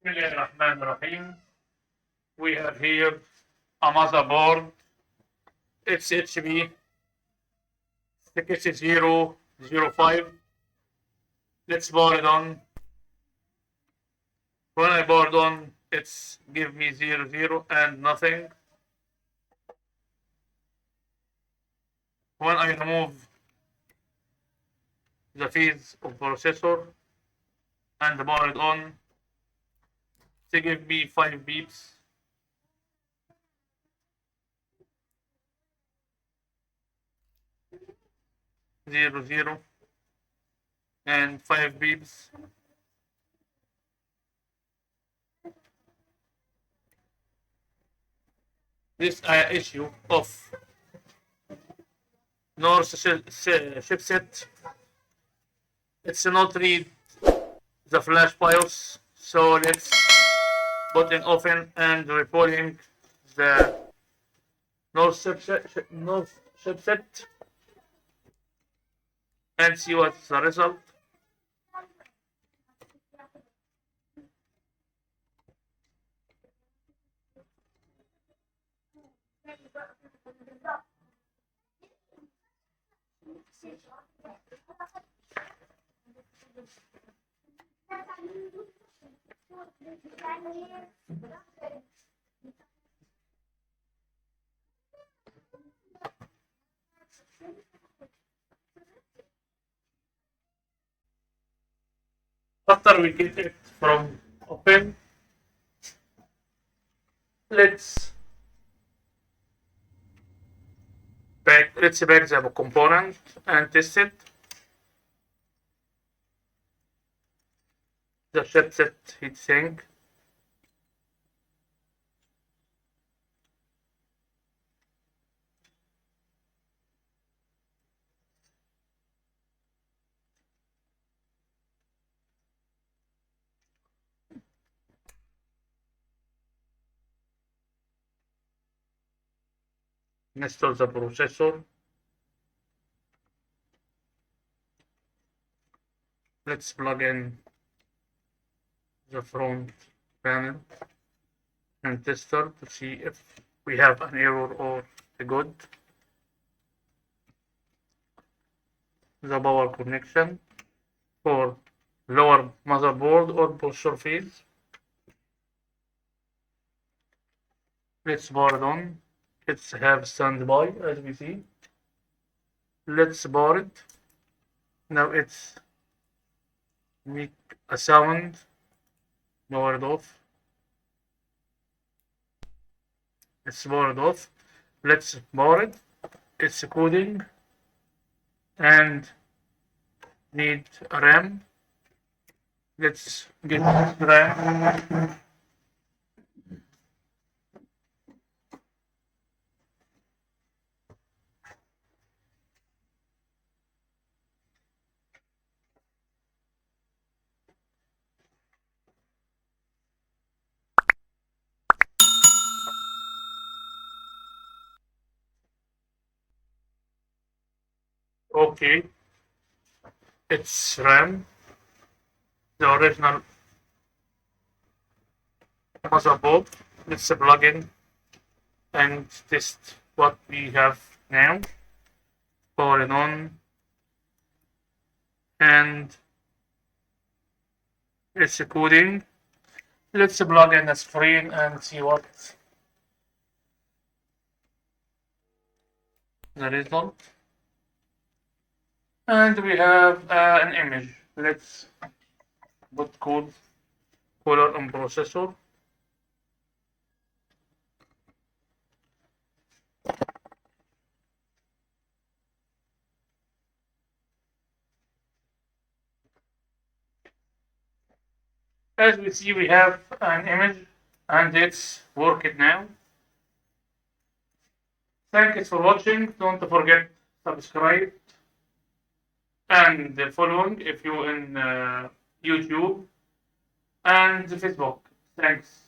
Bismillahirrahmanirrahim. We have here a motherboard. It's HP 6005. Let's power it on. When I power it on, it's give me 00 and nothing. When I remove the feeds of processor and power it on, they give me 5 beeps. 00 and 5 beeps. This issue of North chipset. It's not read the flash BIOS, so let's put in open and repolling the North chipset and see what's the result. After we get it from open, let's back the component and test it. The chipset heatsink. Install the processor. Let's plug in the front panel and tester to see if we have an error or a good. The power connection for lower motherboard or processor feeds. Let's power it on. It's have standby as we see. Let's power it. Now it's make a sound. Power it off. It's powered off. Let's power it. It's cooling and need a RAM. Let's get RAM. Okay, it's RAM, the original motherboard. Let's plug in and test what we have now. Power it on and it's cooling. Let's plug in the screen and see what the result. And we have an image. Let's put color on processor. As we see, we have an image and it's working now. Thanks for watching. Don't forget subscribe and following if you're in YouTube and Facebook. Thanks.